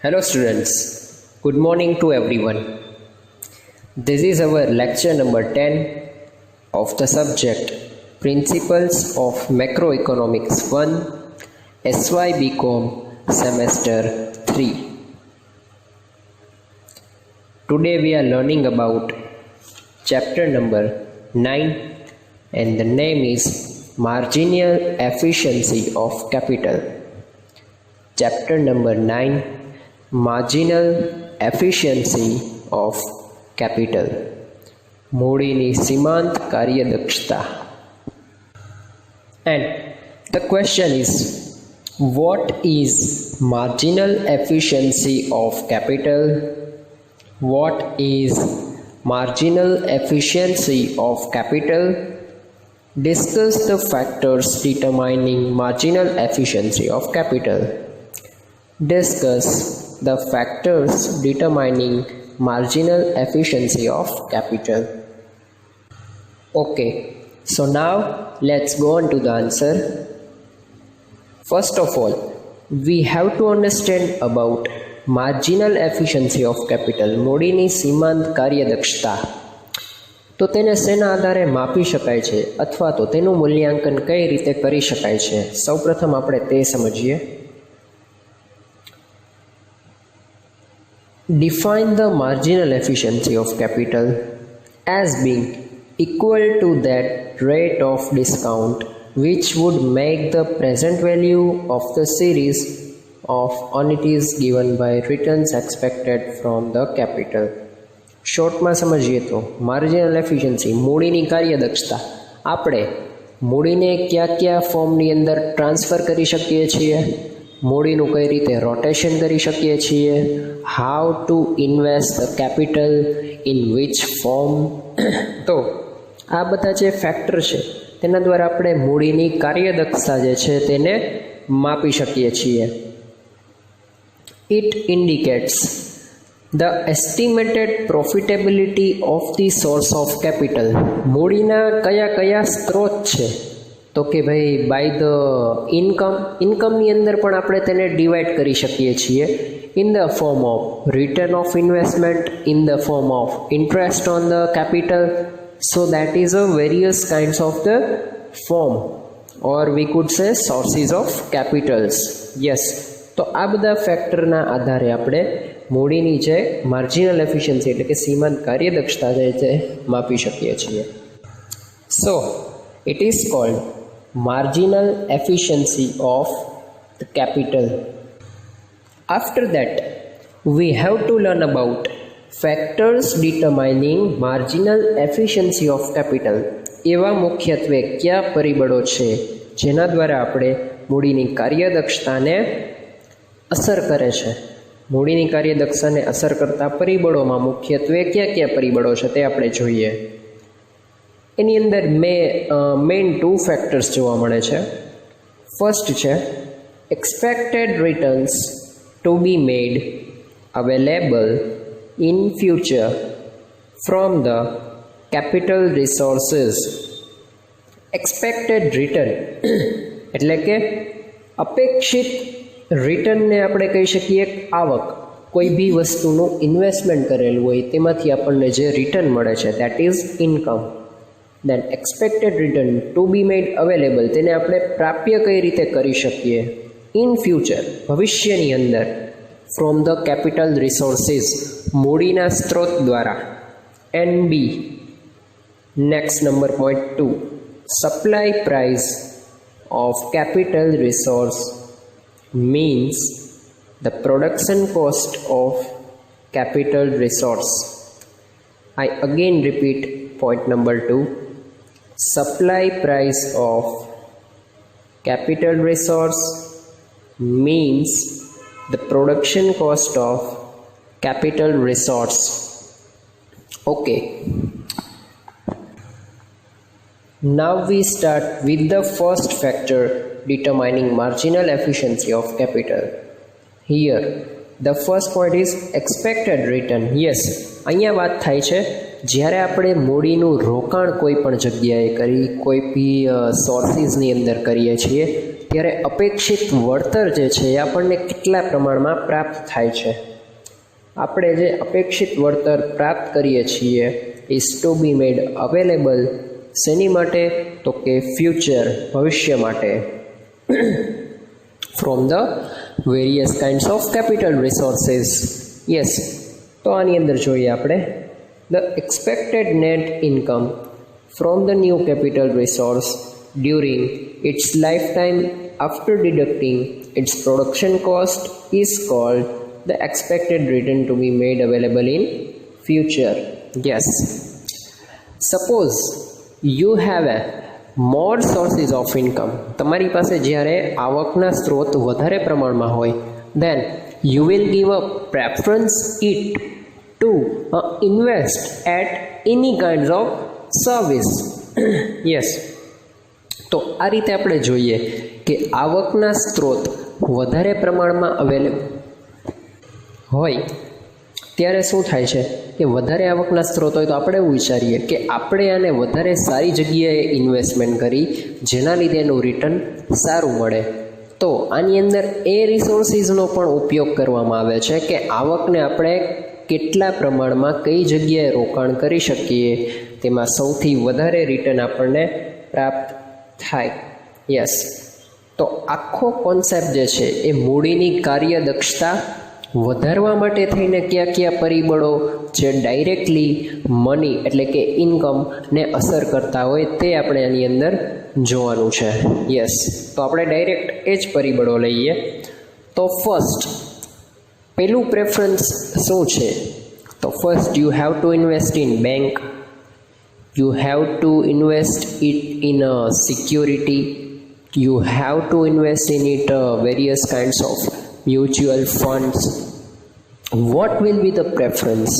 Hello students, good morning to everyone. This is our lecture number 10 of the subject Principles of Macroeconomics 1 SY BCom Semester 3. Today we are learning about chapter number 9 and the name is Marginal Efficiency of Capital. Chapter number 9 Marginal Efficiency of Capital. મૂડીની સીમાંત કાર્યદક્ષતા. And the question is, what is marginal efficiency of capital? What is marginal efficiency of capital? Discuss the factors determining marginal efficiency of capital. Discuss the factors determining marginal efficiency of capital. Okay, so now let's go on to the answer. First of all, we have to understand about marginal efficiency of capital. મૂડીની સીમાંત કાર્યદક્ષતા. તો તેને શેના આધારે માપી શકાય છે અથવા તો તેનું મૂલ્યાંકન કઈ રીતે કરી શકાય છે, સૌપ્રથમ આપણે તે સમજીએ. Define the marginal efficiency of capital as being equal to that rate of discount which would make the present value of the series of annuities given by returns expected from the capital. શોર્ટમાં સમજીએ તો marginal efficiency, મૂડીની કાર્યદક્ષતા. આપણે મૂડીને કયા કયા ફોર્મની અંદર transfer કરી શકીએ છીએ, મૂડીનું કઈ રીતે રોટેશન કરી શકીએ છીએ, how to invest the capital in which form. તો આ બધા જે ફેક્ટર છે તેના દ્વારા આપણે મૂડીની કાર્યદક્ષતા જે છે તેને માપી શકીએ છીએ. It indicates the estimated profitability of the source of capital. મૂડીના કયા કયા સ્ત્રોત છે, તો કે ભાઈ બાય ધ ઇન્કમની અંદર પણ આપણે તેને ડિવાઈડ કરી શકીએ છીએ. In the form of return of investment, in the form of interest on the capital. So that is a various kinds of the form or V food સે સોર્સિસ ઓફ કેપિટલ્સ. યસ, તો આ બધા ફેક્ટરના આધારે આપણે મૂડીની જે marginal efficiency એટલે કે સીમાંત કાર્યદક્ષતા જે છે માપી શકીએ છીએ. સો it is called marginal efficiency of the capital. After that, we have to learn about factors determining marginal efficiency of capital. એવા મુખ્યત્વે કયા પરિબળો છે જેના દ્વારા આપણે મૂડીની કાર્યદક્ષતાને અસર કરે છે. મૂડીની કાર્યદક્ષતાને અસર કરતા પરિબળોમાં મુખ્યત્વે કયા કયા પરિબળો છે તે આપણે જોઈએ. એની અંદર મેઇન 2 ફેક્ટર્સ જોવા મળે છે. ફર્સ્ટ છે expected returns to be made available in future from the capital resources. Expected return એટલે કે અપેક્ષિત રિટર્નને આપણે કહી શકીએ આવક. કોઈ બી વસ્તુનું ઇન્વેસ્ટમેન્ટ કરેલું હોય તેમાંથી આપણને જે રિટર્ન મળે છે that is income. Then expected return to be made available, તેને આપણે પ્રાપ્ય કઈ રીતે કરી શકીએ ઇન ફ્યુચર, ભવિષ્યની અંદર. ફ્રોમ ધ કેપિટલ રિસોર્સિસ, મૂડીના સ્ત્રોત દ્વારા. And B next number point 2, supply price of capital resource means the production cost of capital resource. I again repeat point number 2, supply price of capital resource means the production cost of capital resource. Okay, now we start with the first factor determining marginal efficiency of capital. Here the first point is expected return. Yes, અહીંયા વાત થાય છે જ્યારે આપણે મૂડીનું રોકાણ કોઈ પણ જગ્યાએ કરી, કોઈ બી સોર્સિસની અંદર કરીએ છીએ ત્યારે અપેક્ષિત વળતર જે છે એ આપણને કેટલા પ્રમાણમાં પ્રાપ્ત થાય છે. આપણે જે અપેક્ષિત વળતર પ્રાપ્ત કરીએ છીએ is to be made available શેની માટે? તો કે ફ્યુચર, ભવિષ્ય માટે, from the various kinds of capital resources. Yes, તો આની અંદર જોઈએ આપણે the expected net income from the new capital resource during its lifetime after deducting its production cost is called the expected return to be made available in future. Yes. Suppose you have a more sources of income. તમારી પાસે જ્યારે આવકના સ્ત્રોત વધારે પ્રમાણમાં હોય, then you will give a preference it to invest at any kinds of service. Yes, તો આ રીતે આપણે જોઈએ કે આવકના સ્ત્રોત વધારે પ્રમાણમાં અવેલેબલ હોય ત્યારે શું થાય છે કે વધારે આવકના સ્ત્રોત હોય તો આપણે એવું વિચારીએ કે આપણે આને વધારે સારી જગ્યાએ ઇન્વેસ્ટમેન્ટ કરી જેના લીધે એનું રિટર્ન સારું મળે. તો આની અંદર એ રિસોર્સિસનો પણ ઉપયોગ કરવામાં આવે છે કે આવકને આપણે કેટલા પ્રમાણમાં કઈ જગ્યાએ રોકાણ કરી શકીએ તેમાં સૌથી વધારે રિટર્ન આપણને પ્રાપ્ત થાય. યસ, તો આખો કોન્સેપ્ટ જે છે એ મૂડીની કાર્યદક્ષતા વધારવા માટે થઈને કયા પરિબળો જે ડાયરેક્ટલી મની એટલે કે ઇન્કમને અસર કરતા હોય તે આપણે આની અંદર જોવાનું છે. યસ, તો આપણે ડાયરેક્ટ એ જ પરિબળો લઈએ. તો ફર્સ્ટ પહેલું પ્રેફરન્સ શું છે? તો first you have to invest in bank, you have to invest it in a security, you have to invest in it various kinds of mutual funds. What will be the preference?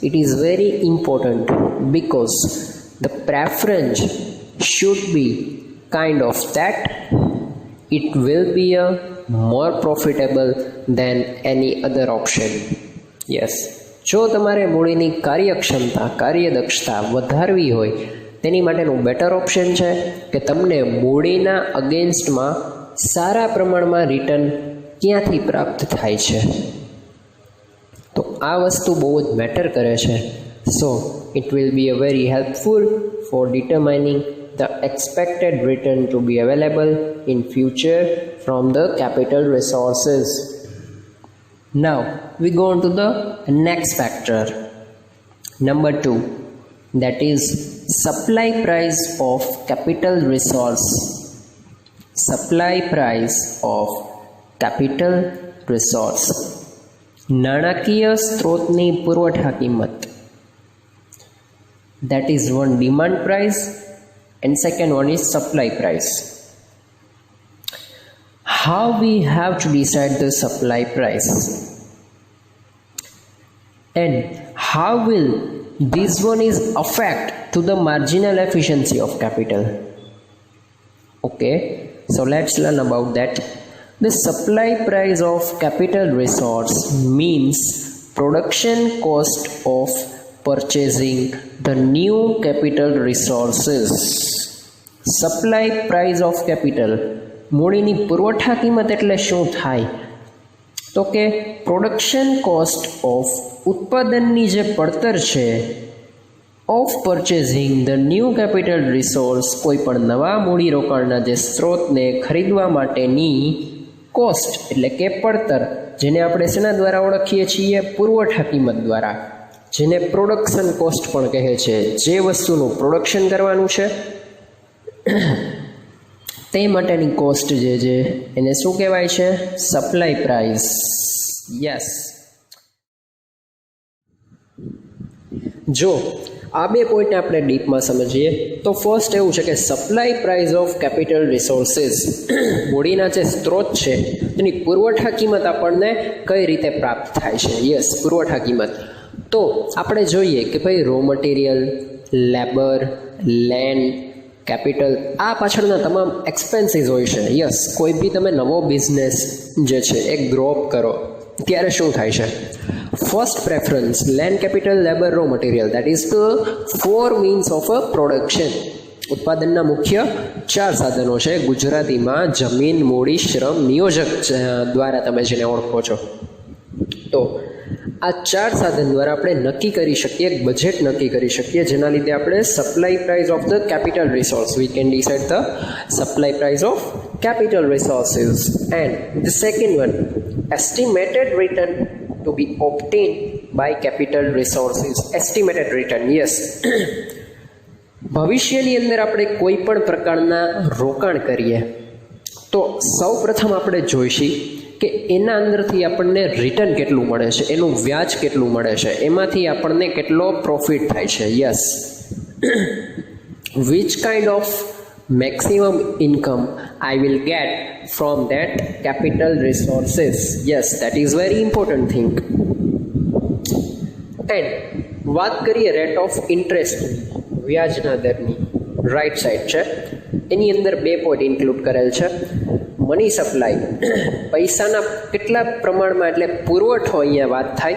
It is very important because the preference should be kind of that it will be a more profitable than any other option. Yes, જો તમારે મૂડીની કાર્યક્ષમતા, કાર્યદક્ષતા વધારવી હોય તેની માટેનું better option છે કે તમને મૂડીના અગેન્સ્ટમાં સારા પ્રમાણમાં રિટર્ન ક્યાંથી પ્રાપ્ત થાય છે. તો આ વસ્તુ બહુ જ મેટર કરે છે. So it will be a very helpful for determining the expected return to be available in future from the capital resources. Now we go on to the next factor, number 2, that is supply price of capital resource. Supply price of capital resource. નાણાકીય સ્ત્રોતની પુરવઠા કિંમત. That is one demand price and second one is supply price. How we have to decide the supply price and how will this one is affect to the marginal efficiency of capital? Okay, so let's learn about that. The supply price of capital resource means production cost of purchasing the new capital resources. Supply price of capital, મૂડીની પુરવઠા કિંમત એટલે શું થાય? તો કે production cost of ઉત્પાદનની જે પડતર છે of purchasing the new capital resource, કોઈ પણ નવા મૂડીરોકાણના જે સ્ત્રોતને ખરીદવા માટેની કોસ્ટ એટલે કે પડતર, જેને આપણે શેના દ્વારા ઓળખીએ છીએ? પુરવઠા કિંમત દ્વારા, જેને પ્રોડક્શન કોસ્ટ પણ કહે છે. જે વસ્તુનું પ્રોડક્શન કરવાનું છે તે માટેની કોસ્ટ જે છે એને શું કહેવાય છે? Supply price. યસ, જો આ બે પોઈન્ટ આપણે ડીપમાં સમજીએ તો ફર્સ્ટ એવું છે કે supply price of capital resources, મૂડીના જે સ્ત્રોત છે તેની પુરવઠા કિંમત આપણને કઈ રીતે પ્રાપ્ત થાય છે. યસ, પુરવઠા કિંમત. તો આપણે જોઈએ કે ભાઈ raw material, labour, land, capital, આ પાછળના તમામ એક્સપેન્સીસ હોય છે. યસ, કોઈ બી તમે નવો બિઝનેસ જે છે એ ગ્રો અપ કરો ત્યારે શું થાય છે? First preference land, capital, labour, raw material, that is the 4 means of a production. ઉત્પાદનના મુખ્ય 4 સાધનો છે. ગુજરાતીમાં જમીન, મૂડી, શ્રમ, નિયોજક દ્વારા તમે જેને ઓળખો છો. તો આ 4 સાધન દ્વારા આપણે નક્કી કરી શકીએ, એક બજેટ નક્કી કરી શકીએ, જેના લીધે આપણે supply price of the capital resource, we can decide the supply price of capital resources. And the second one, estimated return to be obtained by capital resources. Estimated return, yes. ભવિષ્યની અંદર આપણે કોઈ પણ પ્રકારના રોકાણ કરીએ તો સૌ પ્રથમ આપણે જોઈશી કે એના અંદરથી આપણને રિટર્ન કેટલું મળે છે, એનું વ્યાજ કેટલું મળે છે, એમાંથી આપણને કેટલો પ્રોફિટ થાય છે. Yes, which kind of maximum income I will get from that capital resources. Yes, that is very important thing. And વાત કરીએ રેટ ઓફ ઇન્ટરેસ્ટ, વ્યાજના દરની, રાઈટ સાઈડ છે, એની અંદર 2 પોઈન્ટ ઇન્ક્લુડ કરેલ છે. મની સપ્લાય, પૈસાના કેટલા પ્રમાણમાં, એટલે પુરવઠો અહીંયા વાત થાય,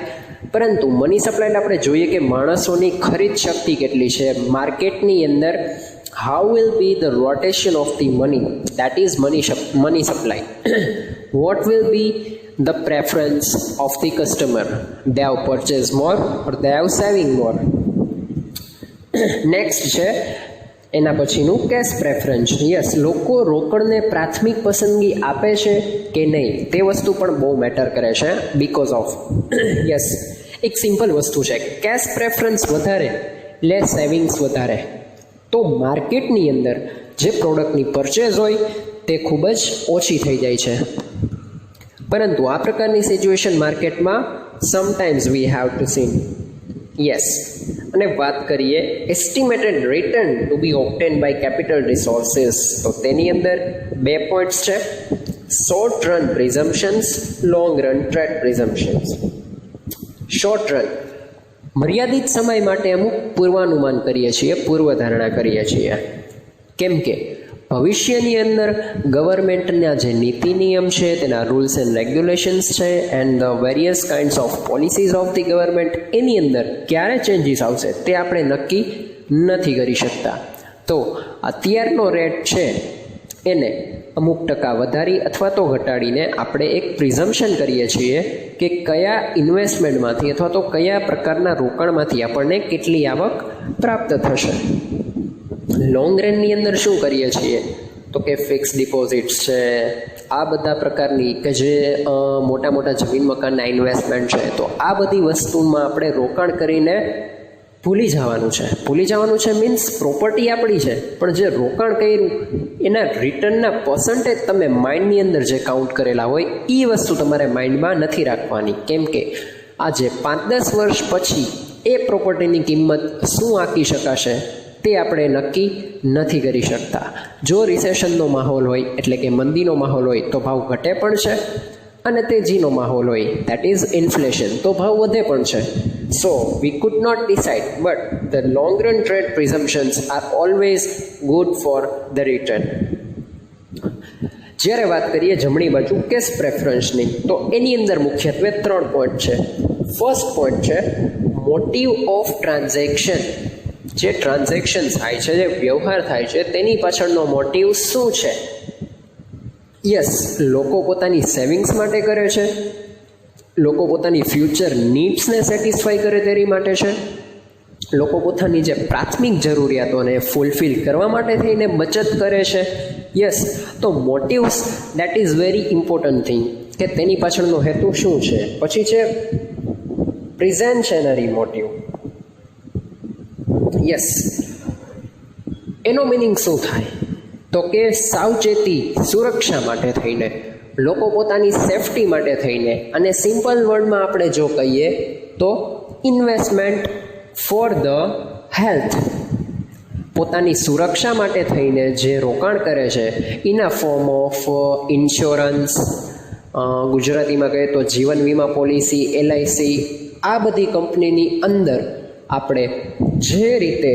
પરંતુ મની સપ્લાય એટલે આપણે જોઈએ કે માણસોની ખરીદ શક્તિ કેટલી છે માર્કેટની અંદર. How will be the rotation of the money? That is money supply. What will be the preference of the customer? They have purchased more or they have saving more? Next છે એના પછીનું કેશ પ્રેફરન્સ. યસ, લોકો રોકડને પ્રાથમિક પસંદગી આપે છે કે નહીં તે વસ્તુ પણ બહુ મેટર કરે છે. બીકોઝ ઓફ યસ, એક સિમ્પલ વસ્તુ છે, કેશ પ્રેફરન્સ વધારે એટલે સેવિંગ્સ વધારે. તો માર્કેટની અંદર જે પ્રોડક્ટની પરચેઝ હોય તે ખૂબ જ ઓછી થઈ જાય છે. પરંતુ આ પ્રકારની સિચ્યુએશન માર્કેટમાં sometimes we have to see. Yes, અને વાત કરીએ estimated return to be obtain by capital resources, તો તેની અંદર 2 પોઈન્ટ્સ છે. Short run presumptions, long run trade presumptions. Short run, મર્યાદિત સમય માટે અમુક પૂર્વાનુમાન કરીએ છીએ, પૂર્વધારણા કરીએ છીએ. કેમ કે ભવિષ્યની અંદર ગવર્મેન્ટના જે નીતિ નિયમ છે, તેના રૂલ્સ એન્ડ રેગ્યુલેશન્સ છે, and the various kinds of policies of the government, એની અંદર ક્યારે ચેન્જીસ આવશે તે આપણે નક્કી નથી કરી શકતા. તો અત્યારનો રેટ છે એને અમુક ટકા વધારી અથવા તો ઘટાડીને આપણે એક પ્રિઝમ્પશન કરીએ છીએ કે કયા ઇન્વેસ્ટમેન્ટમાંથી અથવા તો કયા પ્રકારના રોકાણમાંથી આપણને કેટલી આવક પ્રાપ્ત થશે. લોંગ રનની અંદર શું કરીએ છીએ તો કે ફિક્સ ડિપોઝિટ્સ છે, આ બધા પ્રકારની કે જે મોટા મોટા જમીન મકાનના ઇન્વેસ્ટમેન્ટ છે, તો આ બધી વસ્તુમાં આપણે રોકાણ કરીને ભૂલી જવાનું છે મીન્સ પ્રોપર્ટી આપણી છે, પણ જે રોકાણ કર્યું એના રિટર્નના પર્સન્ટેજ તમે માઇન્ડની અંદર જે કાઉન્ટ કરેલા હોય એ વસ્તુ તમારે માઇન્ડમાં નથી રાખવાની. કેમ કે આજે 5-10 વર્ષ પછી એ પ્રોપર્ટીની કિંમત શું આંકી શકાશે તે આપણે નક્કી નથી કરી શકતા. જો રિસેશનનો માહોલ હોય એટલે કે મંદીનો માહોલ હોય તો ભાવ ઘટે પણ છે, અને તેજીનો માહોલ હોય દેટ ઇઝ ઇન્ફ્લેશન તો ભાવ વધે પણ છે. So we could not decide, but the long run trade presumptions are always good for the return. જ્યારે વાત કરીએ જમણી બાજુ કેશ પ્રેફરન્સની, તો એની અંદર મુખ્યત્વે 3 પોઈન્ટ છે. ફર્સ્ટ પોઈન્ટ છે મોટિવ ઓફ ટ્રાન્ઝેક્શન. જે ટ્રાન્ઝેક્શન થાય છે, જે વ્યવહાર થાય છે, તેની પાછળનો મોટિવ શું છે? યસ, લોકો પોતાની સેવિંગ્સ માટે કરે છે, લોકો પોતાની ફ્યુચર નીડ્સને સેટિસ્ફાઈ કરે તેની માટે છે, લોકો પોતાની જે પ્રાથમિક જરૂરિયાતોને ફૂલફિલ કરવા માટે થઈને બચત કરે છે. યસ, તો motives that is very important thing કે તેની પાછળનો હેતુ શું છે. પછી છે પ્રિઝેન્શનરી મોટિવ. યસ, એનો મિનિંગ શું થાય તો કે સાવચેતી, સુરક્ષા માટે થઈને, લોકો પોતાની સેફટી માટે થઈને, અને સિમ્પલ વર્ડમાં આપણે જો કહીએ તો ઇન્વેસ્ટમેન્ટ ફોર ધ હેલ્થ. પોતાની સુરક્ષા માટે થઈને જે રોકાણ કરે છે in a form of insurance, ગુજરાતીમાં કહીએ તો જીવન વીમા પોલિસી, LIC, આ બધી કંપનીની અંદર આપણે જે રીતે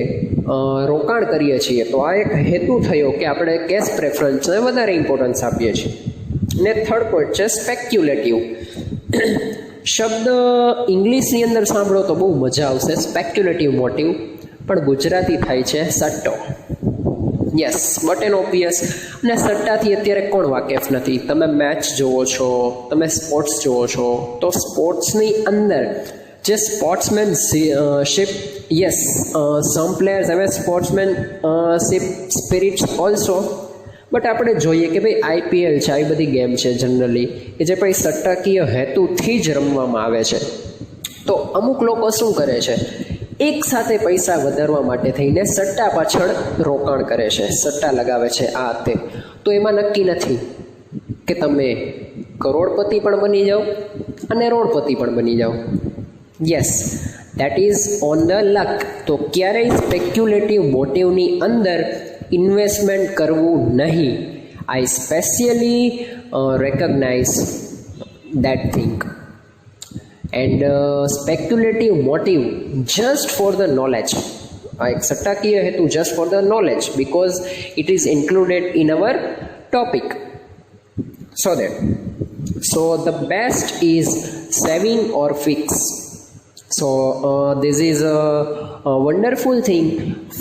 રોકાણ કરીએ છીએ, તો આ એક હેતુ થયો કે આપણે કેશ પ્રેફરન્સને વધારે ઇમ્પોર્ટન્સ આપીએ છીએ. ને થર્ડ પોઈન્ટ છે સ્પેક્યુલેટિવ. શબ્દ ઇંગ્લિશની અંદર સાંભળો તો બહુ મજા આવશે, સ્પેક્યુલેટિવ મોટિવ, પણ ગુજરાતી થાય છે સટ્ટો. Yes but an obvious. અને સટ્ટાથી અત્યારે કોણ વાકેફ નથી? તમે મેચ જુઓ છો, તમે સ્પોર્ટ્સ જુઓ છો, તો સ્પોર્ટ્સની અંદર જે સ્પોર્ટ્સમેનશિપ, યસ સમ પ્લેયર્સ હવે સ્પોર્ટ્સમેનશિપ સ્પિરિટ્સ ઓલ્સો, બટ આપણે જોઈએ કે ભાઈ આઈપીએલ છે, આવી બધી ગેમ છે જનરલી કે જે ભાઈ સટ્ટાકીય હેતુથી જ રમવામાં આવે છે. તો અમુક લોકો શું કરે છે, એક સાથે પૈસા વધારવા માટે થઈને સટ્ટા પાછળ રોકાણ કરે છે, સટ્ટા લગાવે છે આ તે. તો એમાં નક્કી નથી કે તમે કરોડપતિ પણ બની જાઓ અને રોડપતિ પણ બની જાઓ. Yes, that is on the luck. તો ક્યારેય સ્પેક્યુલેટિવ મોટિવની અંદર ઇન્વેસ્ટમેન્ટ કરવું નહીં. I specially recognize that thing. And speculative motive just for the knowledge, આ એક સટ્ટાકીય હેતુ just for the knowledge, because it is included in our topic. So the best is saving or fix. So this is a wonderful thing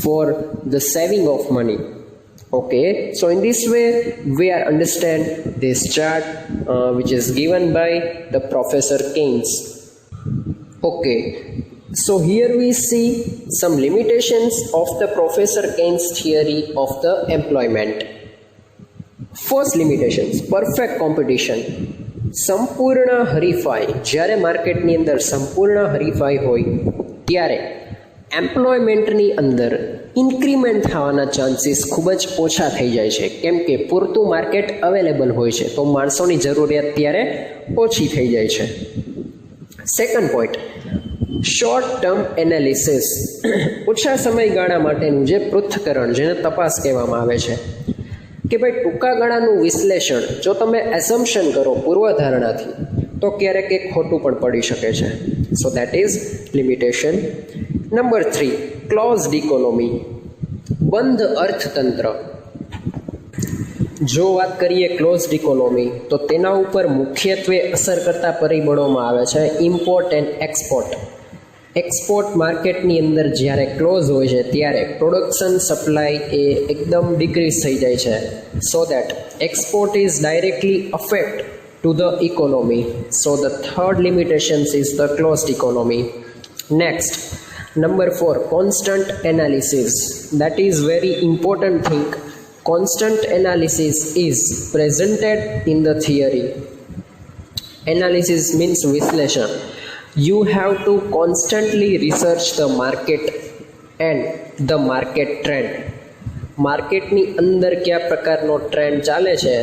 for the saving of money. Okay, so in this way we are understand this chart which is given by the Professor Keynes. Okay, so here we see some limitations of the Professor Keynes theory of the employment. First limitations, perfect competition. સંપૂર્ણ હરીફાઈ. જ્યારે માર્કેટની અંદર સંપૂર્ણ હરીફાઈ હોય ત્યારે એમ્પ્લોયમેન્ટની અંદર ઇન્ક્રીમેન્ટ થવાના ચાન્સીસ ખૂબ જ ઓછા થઈ જાય છે, કેમ કે પૂરતું માર્કેટ અવેલેબલ હોય છે, તો માણસોની જરૂરિયાત ત્યારે ઓછી થઈ જાય છે. Second point, short term analysis. ઓછા સમયગાળા માટેનું જે પૃથ્થકરણ, જેને તપાસ કહેવામાં આવે છે, કે ભાઈ ટૂંકા ગાળાનું વિશ્લેષણ જો તમે એઝમ્પશન કરો પૂર્વધારણાથી, તો ક્યારેક એક ખોટું પણ પડી શકે છે. So that is limitation. Number 3, closed economy, બંધ અર્થતંત્ર. જો વાત કરીએ ક્લોઝડ ઇકોનોમી, તો તેના ઉપર મુખ્યત્વે અસર કરતા પરિબળોમાં આવે છે ઇમ્પોર્ટ એન્ડ એક્સપોર્ટ. એક્સપોર્ટ માર્કેટની અંદર જ્યારે ક્લોઝ હોય છે ત્યારે પ્રોડક્શન સપ્લાય એ એકદમ ડિક્રીઝ થઈ જાય છે. So that export is directly affect to the economy. So the third limitation is the closed economy. Next, number 4, constant analysis. That is very important thing. Constant analysis is presented in the theory. Analysis means વિશ્લેષણ. You have to constantly research the market and the market trend. માર્કેટની અંદર કયા પ્રકારનો trend ચાલે છે,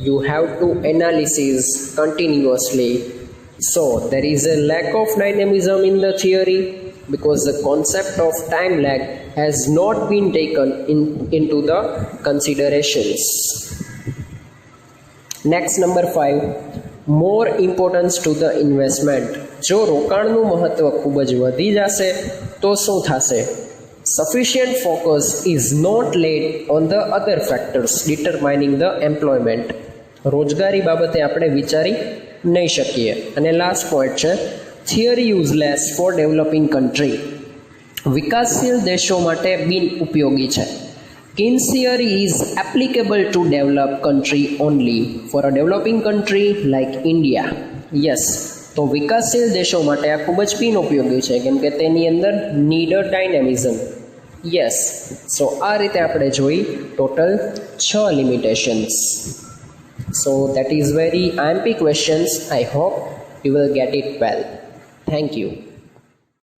you have to analysis continuously. So there is a lack of dynamism in the theory because the concept of time lag has not been taken into the considerations. Next, number 5, more importance to the investment. જો રોકાણનું મહત્વ ખૂબ જ વધી જશે તો શું થશે? Sufficient focus is not laid on the other factors determining the employment. રોજગારી બાબતે આપણે વિચારી નહીં શકીએ. અને લાસ્ટ પોઈન્ટ છે, theory useless for developing country. વિકાસશીલ દેશો માટે બિન ઉપયોગી છે. Keynes theory is applicable to developed country only. For a developing country like India, yes, તો વિકાસશીલ દેશો માટે આ ખૂબ જ બિન ઉપયોગી છે, કેમ કે તેની અંદર નીડર ડાયનેમિઝમ. યસ, સો આ રીતે આપણે જોઈ total 6 limitations. So that is very IMP questions. I hope you will get it well. Thank you.